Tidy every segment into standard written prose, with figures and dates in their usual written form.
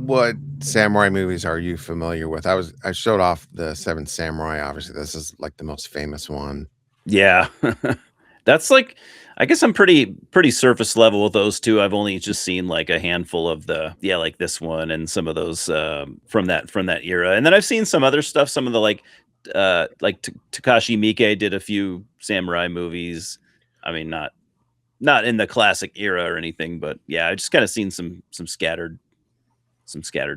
what samurai movies are you familiar with? I showed off the Seven Samurai. Obviously, this is like the most famous one. Yeah. That's like I guess I'm pretty surface level with those 2. I've only just seen, like, a handful of like this one and some of those, from that era, and then I've seen some other stuff, some of the, like Takashi Miike did a few samurai movies. I mean, not in the classic era or anything, but, yeah, I just kinda seen some scattered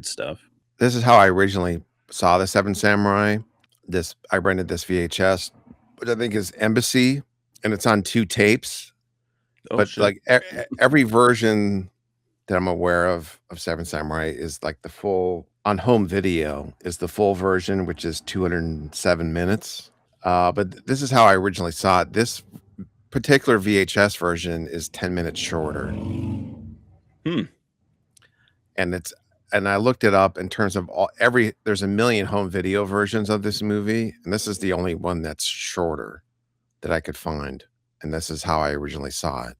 stuff. This is how I originally saw the Seven Samurai. I rented this VHS, which I think is Embassy, and it's on 2 tapes, Oh, but, shit. like, every version that I'm aware of Seven Samurai is, like, the full on home video is the full version, which is 207 minutes. But this is how I originally saw it. This particular VHS version is 10 minutes shorter, Hmm. and I looked it up in terms of there's a million home video versions of this movie, and this is the only one that's shorter that I could find, and this is how I originally saw it.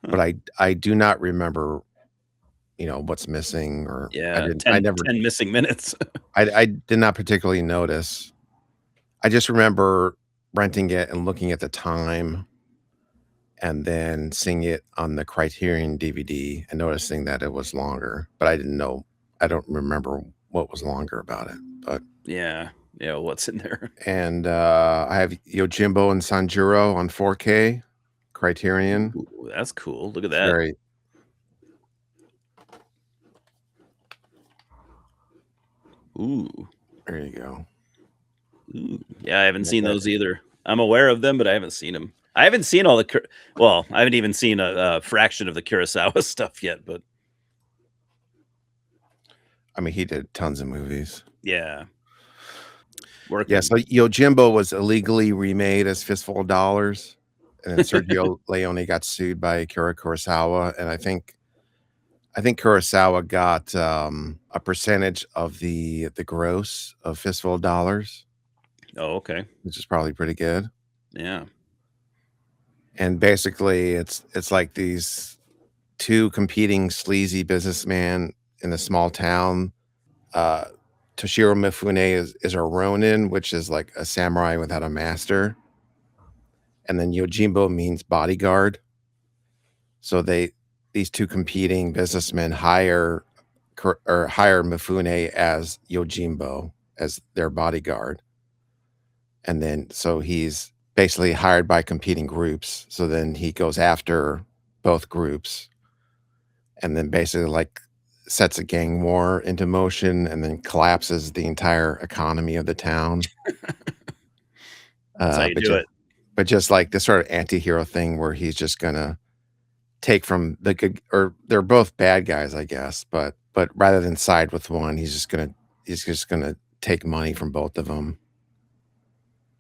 Huh. But I do not remember, what's missing, or Yeah, I 10 never 10 missing minutes. I did not particularly notice. I just remember renting it and looking at the time and then seeing it on the Criterion DVD and noticing that it was longer, but I don't remember what was longer about it, but Yeah. Yeah, what's in there? and, I have Yojimbo and Sanjuro on 4K, Criterion. Ooh, that's cool. Look at It's that. very Ooh. there you go. Ooh. Yeah, I haven't Like seen that. those either. I'm aware of them, but I haven't seen them. I haven't seen all the well, I haven't even seen a fraction of the Kurosawa stuff yet, but I mean, he did tons of movies. yeah, Yeah, working. so Yojimbo was illegally remade as Fistful of Dollars, and then Sergio Leone got sued by Akira Kurosawa, and I think Kurosawa got, a percentage of the gross of Fistful of Dollars, Oh, okay. which is probably pretty good, Yeah. and basically, it's like these 2 competing sleazy businessmen in a small town. uh, Toshiro Mifune is a ronin, which is like a samurai without a master, and then Yojimbo means bodyguard. So these 2 competing businessmen hire Mifune as Yojimbo as their bodyguard, and then so he's basically hired by competing groups. So then he goes after both groups, and then basically like sets a gang war into motion, and then collapses the entire economy of the town. That's how Uh, you but do just it. but just like this sort of anti-hero thing where he's just gonna take from the good, or they're both bad guys, I guess, but rather than side with one, he's just gonna take money from both of them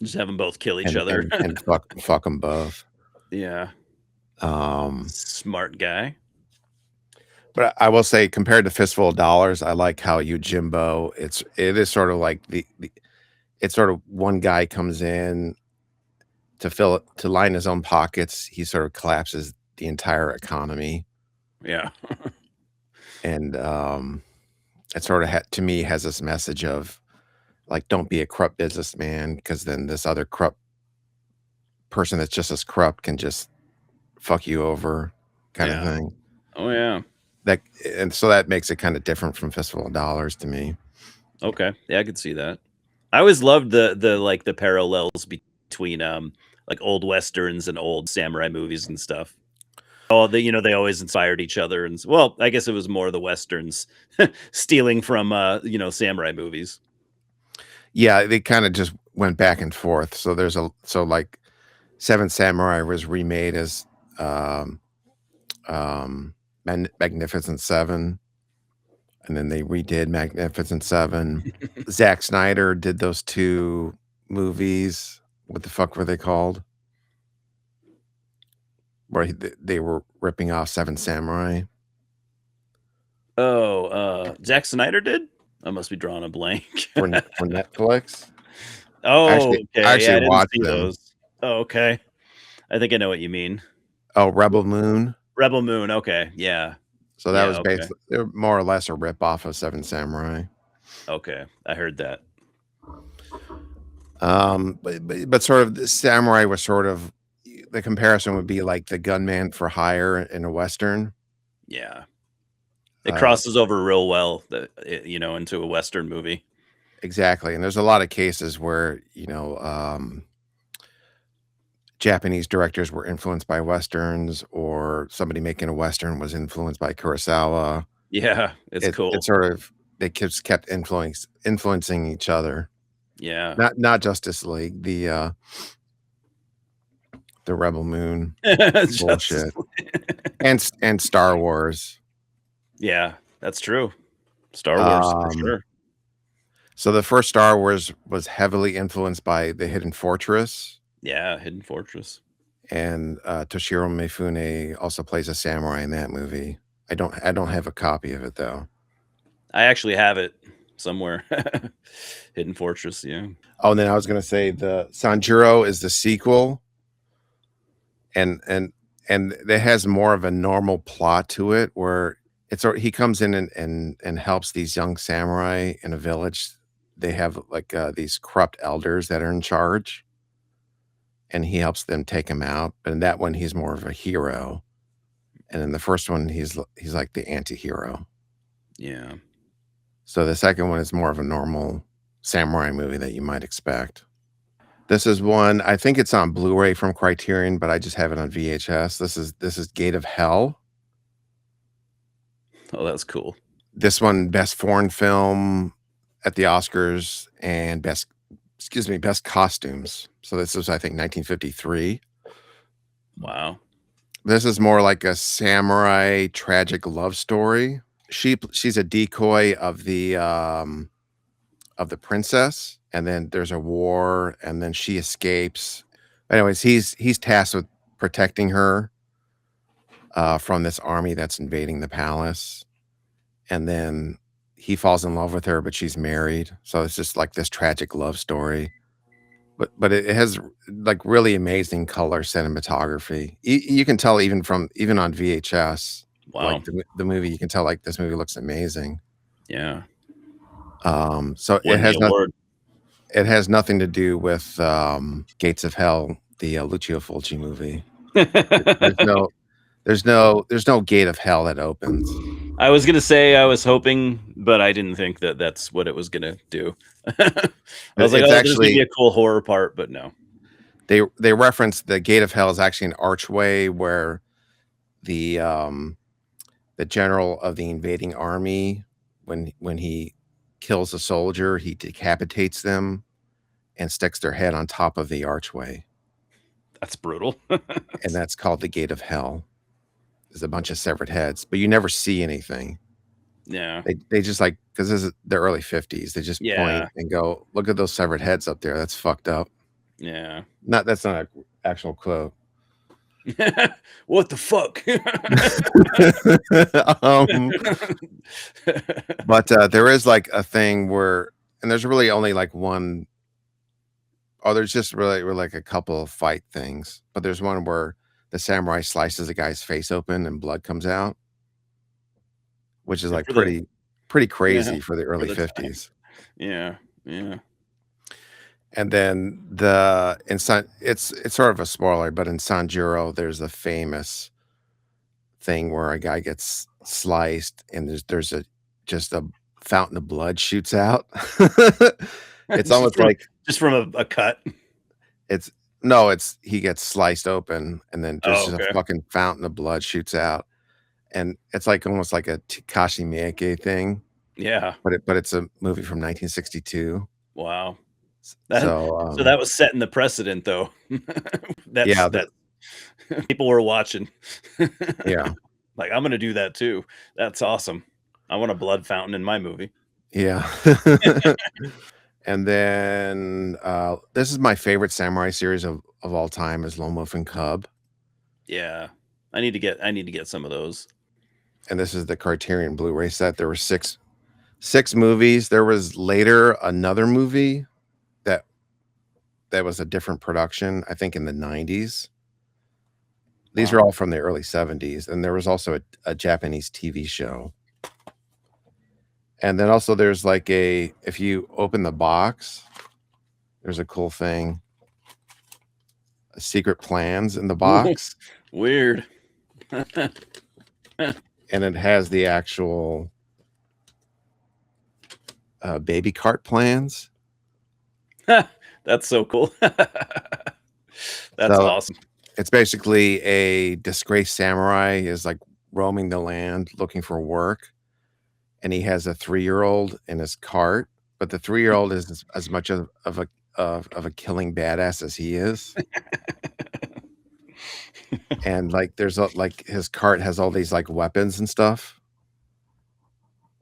Just have them both kill each and other. and and fuck them both. Yeah. Um, Smart guy. but I will say, compared to Fistful of Dollars, I like how Yojimbo, it is sort of like it's sort of one guy comes in to line his own pockets. He sort of collapses the entire economy, Yeah. and, it sort of to me has this message of, like, don't be a corrupt businessman, because then this other corrupt person that's just as corrupt can just fuck you over, kinda Yeah. thing. Oh, yeah. That and so that makes it kinda different from Fistful of Dollars to me. Okay. Yeah, I could see that. I always loved the parallels between, like, old westerns and old samurai movies and stuff. Oh, they always inspired each other well, I guess it was more the westerns stealing from, samurai movies. Yeah, they kinda just went back and forth. Like, Seven Samurai was remade as, um, Magnificent Seven, and then they redid Magnificent Seven. Zack Snyder did those 2 movies. What the fuck were they called? Where they were ripping off Seven Samurai Oh, Zack Snyder did? I must be drawing a blank. for Netflix. Oh, I okay, yeah, actually I didn't watched see them. those. Oh, okay. I think I know what you mean. Oh, Rebel Moon. Rebel Moon, okay, yeah. So that Yeah, was okay. basically they're more or less a rip off of Seven Samurai. Okay, I heard that. But sort of the samurai was sort of the comparison would be like the gunman for hire in a western. Yeah. It Uh, crosses over real well into a Western movie. exactly, and there's a lot of cases where Japanese directors were influenced by westerns, or somebody making a western was influenced by Kurosawa. Yeah, it's It cool. sort of they just kept influencing each other. Yeah. Not Justice League, the Rebel Moon Justice bullshit, League. and Star Wars. Yeah, that's true. Star Wars for Um, sure. so the first Star Wars was heavily influenced by The Hidden Fortress, Yeah, Hidden Fortress. and Toshiro Mifune also plays a samurai in that movie. I don't have a copy of it though. I actually have it somewhere. Hidden Fortress, yeah. Oh, and then I was gonna say the Sanjuro is the sequel, and and it has more of a normal plot to it, where he comes in and helps these young samurai in a village. They have like these corrupt elders that are in charge, and he helps them take him out. But in that one, he's more of a hero, and in the first one, he's like the anti-hero. Yeah. So the second one is more of a normal samurai movie that you might expect. This is one, I think it's on Blu-ray from Criterion, but I just have it on VHS. This is Gate of Hell. Oh, that's cool. This one, best foreign film at the Oscars, and best costumes. So this was, I think, 1953. Wow. This is more like a samurai tragic love story. She's a decoy of the princess, and then there's a war, and then she escapes. Anyways, he's tasked with protecting her from this army that's invading the palace, and then he falls in love with her, but she's married. So it's just like this tragic love story. But it has like really amazing color cinematography. You can tell even on VHS, Wow. like the movie, you can tell like this movie looks amazing. Yeah. So Won the award. it has nothing to do with Gates of Hell, the Lucio Fulci movie. There's no there's no gate of hell that opens. I was gonna say I was hoping, but I didn't think that that's what it was gonna do. I was like, It's "Oh, there's gonna be actually a cool horror part," but no. they reference the gate of hell is actually an archway where the um the general of the invading army, when he kills a soldier, he decapitates them and sticks their head on top of the archway, That's brutal. and that's called the gate of hell. There's a bunch of severed heads, but you never see anything. Yeah. They just like, because this is the early 50s, they just Yeah. point and go, "Look at those severed heads up there. That's fucked up." Yeah. Not That's not an actual quote. What the fuck? um, but there is like a thing where, and there's really only like one. Oh, there's just really like a couple of fight things, but there's one where the samurai slices a guy's face open and blood comes out, which is Yeah, like for the pretty yeah, crazy for the for early the time. 50s. Yeah, yeah. And then the in San it's sort of a spoiler, but in Sanjuro, there's a famous thing where a guy gets sliced, and there's a just a fountain of blood shoots out. It's Just almost from like just from a cut? it's no, it's he gets sliced open, and then there's Oh, just a okay. fucking fountain of blood shoots out, and it's like almost like a Takashi Miike thing, Yeah. but it's a movie from 1962. Wow. That So, so that was setting the precedent, though. yeah, That people were watching. yeah, Like, "I'm gonna do that too. That's awesome. I want a blood fountain in my movie." yeah. And then, this is my favorite samurai series of all time is Lone Wolf and Cub, Yeah. I need to get some of those. and this is the Criterion Blu-ray set. There were 6 movies. There was later another movie that that was a different production, I think in the '90s, These are Wow. all from the early '70s, and there was also a Japanese TV show. And then also there's like a if you open the box, there's a cool thing, secret plans in the Ooh, box, weird. and it has the actual baby cart plans. That's so cool. That's So awesome. it's basically a disgraced samurai is like roaming the land looking for work, and he has a 3-year-old in his cart, but the 3-year-old is as much of a killing badass as he is. And like there's like his cart has all these like weapons and stuff.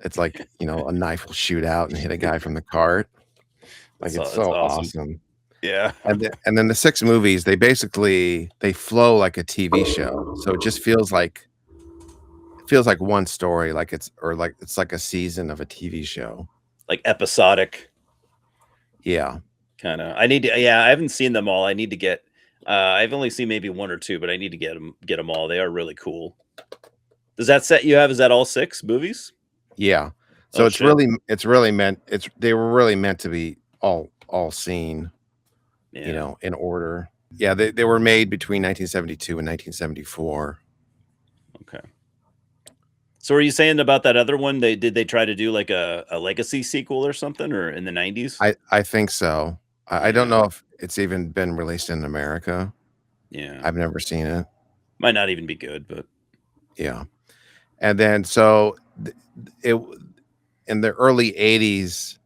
It's like, a knife will shoot out and hit a guy from the cart. Like it's That's so awesome. awesome. Yeah. And then the 6 movies, they flow like a TV show. So it feels like one story, like it's like a season of a TV show. Like episodic Yeah. kind of. I need to, yeah, I haven't seen them all. I need to get I've only seen maybe one or two, but I need to get them all. They are really cool. Does that set you have, is that all 6 movies? Yeah. So Oh it's shit. really meant they were really meant to be all seen, Yeah. in order. Yeah, they were made between 1972 and 1974. Okay. So are you saying about that other one? They try to do like a legacy sequel or something, or in the 90s? I think so. I don't Yeah. know if it's even been released in America. Yeah. I've never seen it. Might not even be good, but Yeah. And then so it in the early '80s,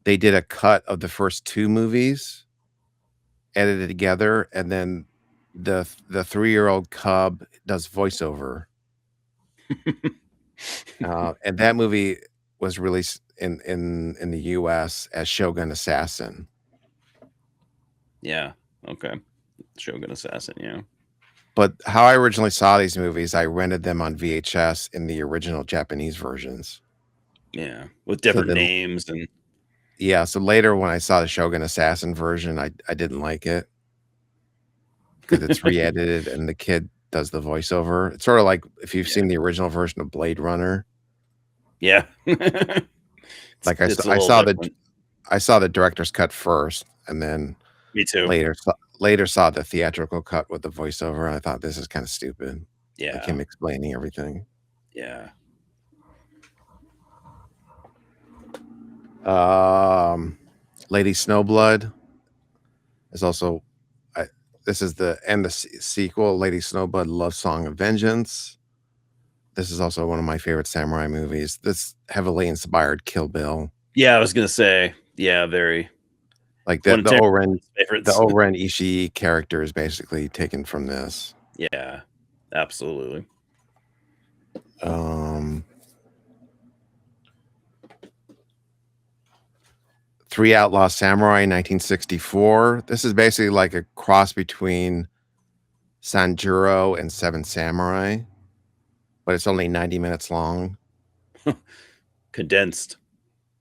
they did a cut of the first 2 movies, edited together, and then the 3-year-old cub does voiceover. And that movie was released in the US as Shogun Assassin. yeah. Okay. Shogun Assassin, yeah. But how I originally saw these movies, I rented them on VHS in the original Japanese versions. Yeah. With So different then names and yeah, so later when I saw the Shogun Assassin version, I didn't like it because it's re-edited and the kid does the voiceover. It's sort of like if you've yeah. seen the original version of Blade Runner. Yeah. Like It's a I little saw the different. I saw the director's cut first, and then Me too. later saw the theatrical cut with the voiceover, and I thought this is kind of stupid. Like Yeah. him explaining everything. Yeah. Um, Lady Snowblood is also. I, this is the sequel, Lady Snowblood: Love Song of Vengeance. This is also one of my favorite samurai movies. This heavily inspired Kill Bill. Yeah, I was gonna say, yeah, very Like one the of the Oren Terrence's the favorites. Oren Ishii character is basically taken from this. Yeah, absolutely. Um, Three Outlaw Samurai, 1964. This is basically like a cross between Sanjuro and Seven Samurai, but it's only 90 minutes long. Condensed.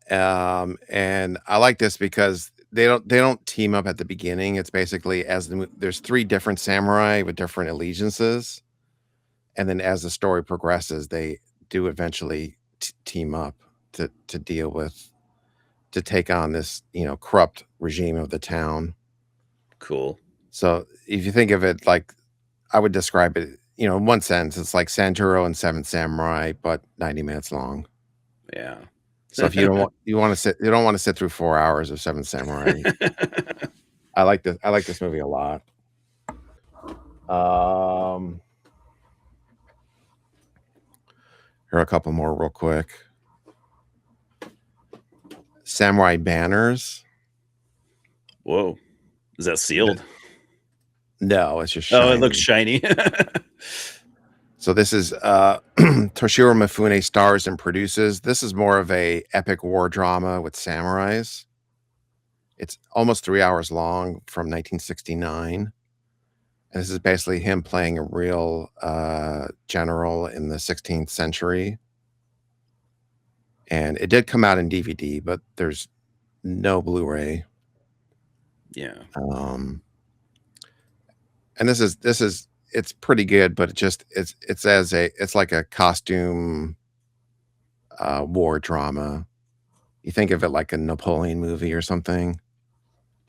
And I like this because they don't team up at the beginning. It's basically there's 3 different samurai with different allegiances, and then as the story progresses, they do eventually team up to deal with to take on this corrupt regime of the town. Cool. So if you think of it like I would describe it, in one sense, it's like Sanjuro and Seven Samurai, but 90 minutes long. Yeah. So if you don't want to sit through 4 hours of Seven Samurai. I like this movie a lot. Um, Here are a couple more real quick. Samurai Banners. Whoa. Is that Th- sealed? No, it's just Oh, it looks shiny. shiny. So this is Toshiro Mifune stars and produces. This is more of a epic war drama with samurais. It's almost 3 hours long from 1969. And this is basically him playing a real general in the 16th century. And it did come out in DVD, but there's no Blu-ray. Yeah. And this is it's pretty good, but it's like a costume, war drama. You think of it like a Napoleon movie or something.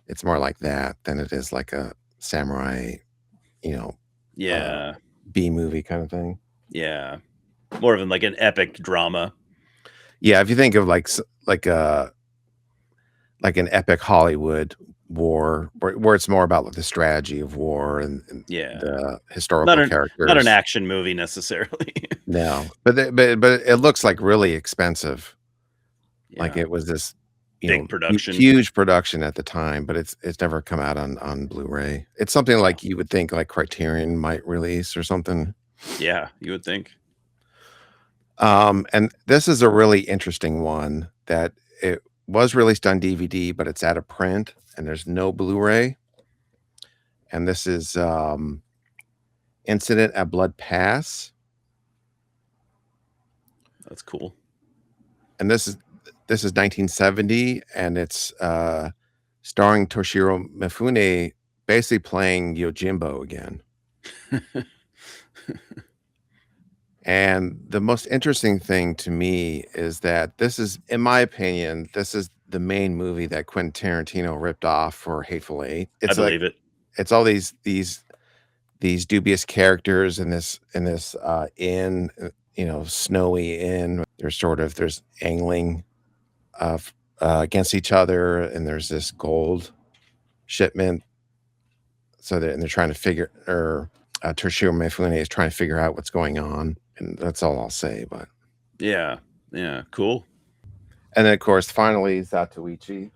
It's more like that than it is like a samurai, you know, uh, Yeah. B movie kind of thing. Yeah. More of an like an epic drama. Yeah, if you think of like an epic Hollywood war where it's more about like the strategy of war and Yeah. the Not historical an not an characters. action movie necessarily. No, but it looks like really expensive. Like Yeah. it was this, Big production. huge production at the time, but it's never come out on Blu-ray. It's something Oh, like you would think like Criterion might release or something. yeah, you would think. And this is a really interesting one that it was released on DVD, but it's out of print and there's no Blu-ray. And this is Incident at Blood Pass. That's cool. And this is 1970 and it's starring Toshiro Mifune basically playing Yojimbo again. And the most interesting thing to me is that this is, in my opinion, this is the main movie that Quentin Tarantino ripped off for Hateful Eight. I It's like believe it. it's all these dubious characters in this inn, snowy inn. There's angling against each other, and there's this gold shipment. They're trying to figure, or Toshiro Mifune is trying to figure out what's going on, and that's all I'll say. But Yeah. Yeah, cool. and then of course, finally, Zatoichi.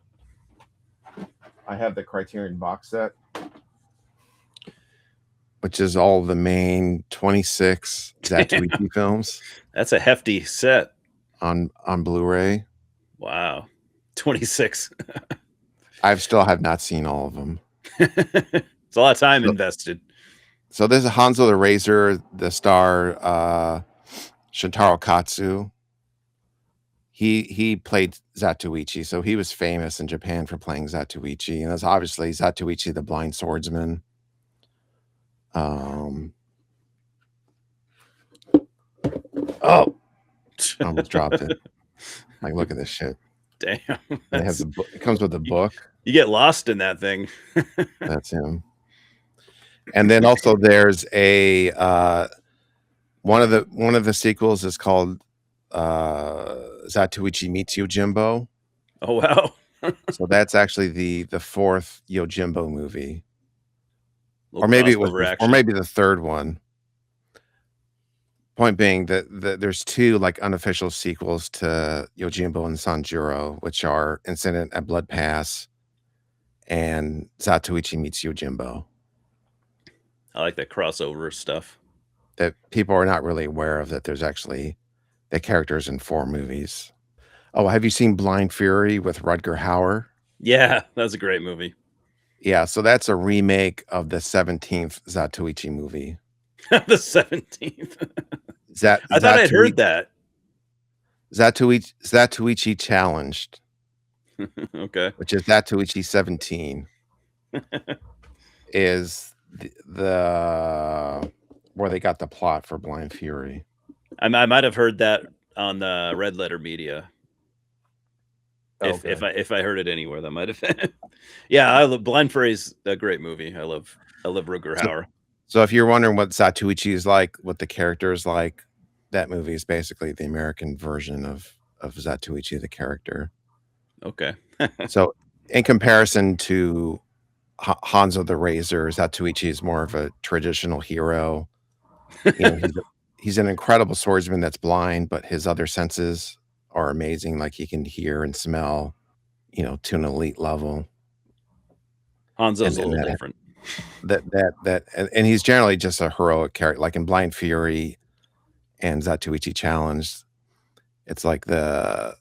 I have the Criterion box set, which is all the main 26 Zatoichi films That's a hefty set. on Blu-ray. Wow. 26. I still have not seen all of them. It's a lot of time So, invested. so there's a Hanzo the Razor, the star Shintaro Katsu. He played Zatoichi, so he was famous in Japan for playing Zatoichi, and that's obviously Zatoichi the Blind Swordsman. Um, oh, I almost dropped it. Like, look at this shit. Damn. And it has the book. It comes with the book. You get lost in that thing. That's him. And then also there's a one of the sequels is called Zatoichi Meets Yojimbo. Oh wow. So that's actually the fourth Yojimbo movie. Or Little maybe it was crossover or action. maybe the third one. Point being that there's two like unofficial sequels to Yojimbo and Sanjuro, which are Incident at Blood Pass and Zatoichi Meets Yojimbo, I like that crossover stuff. that people are not really aware of, that there's actually the characters in 4 movies. Oh, have you seen Blind Fury with Rutger Hauer? Yeah, that was a great movie. Yeah, so that's a remake of the 17th Zatoichi movie. The 17th. Zat I thought I'd Zatoi heard that. Zatoichi Challenged, Okay. which is Zatoichi 17, is the where they got the plot for Blind Fury. I might have heard that on the Red Letter Media. If I heard it anywhere, that might have been. Yeah, I love Blind Fury's a great movie. I love Rutger So Hauer. so if you're wondering what Zatoichi is like, what the character is like, that movie is basically the American version of Zatoichi, the character. Okay. So in comparison to Hanzo the Razor, Zatoichi is more of a traditional hero. He's an incredible swordsman that's blind, but his other senses are amazing. Like he can hear and smell, to an elite level. Hanzo's And a little that different. and he's generally just a heroic character. Like in Blind Fury and Zatoichi Challenged, it's like the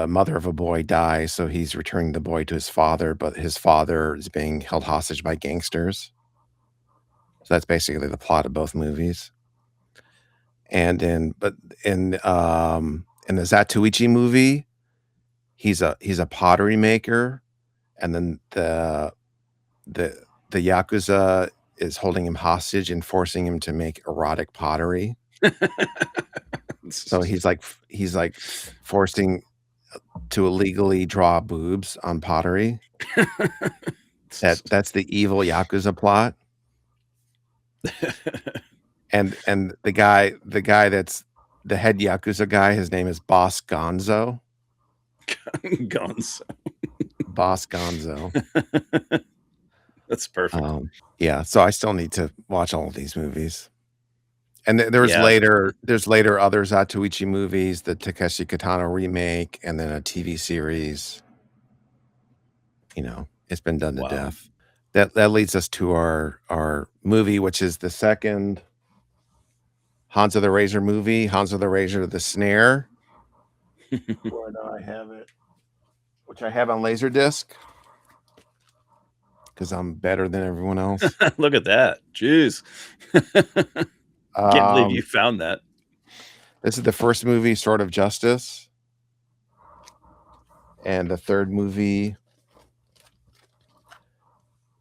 mother of a boy dies, so he's returning the boy to his father, but his father is being held hostage by gangsters. So that's basically the plot of both movies. And in the Zatoichi movie, he's a pottery maker, and then the yakuza is holding him hostage and forcing him to make erotic pottery. So he's like forcing to illegally draw boobs on pottery. That's the evil Yakuza plot. And the guy that's the head Yakuza guy, his name is Boss Gonzo. Guns. Boss Gonzo. That's perfect. Yeah, so I still need to watch all of these movies. And there's Yeah. later other Zatoichi movies, the Takeshi Kitano remake, and then a TV series. You know, it's been done to Wow. death. That leads us to our movie, which is the second Hanzo the Razor movie, Hanzo the Razor the Snare. Where do I have it? Which I have on Laserdisc. Because I'm better than everyone else. Look at that. Jeez. Can't believe you found that. This is the first movie, Sword of Justice. And the third movie,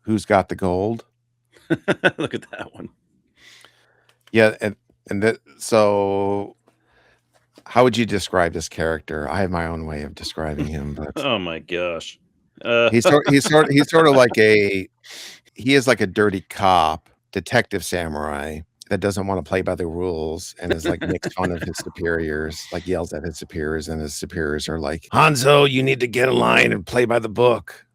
Who's Got the Gold? Look at that one. Yeah, so how would you describe this character? I have my own way of describing him, but Oh my gosh. he's sort of like he is like a dirty cop, detective samurai that doesn't want to play by the rules and is like makes fun of his superiors, like yells at his superiors, and his superiors are like, Hanzo, you need to get in line and play by the book.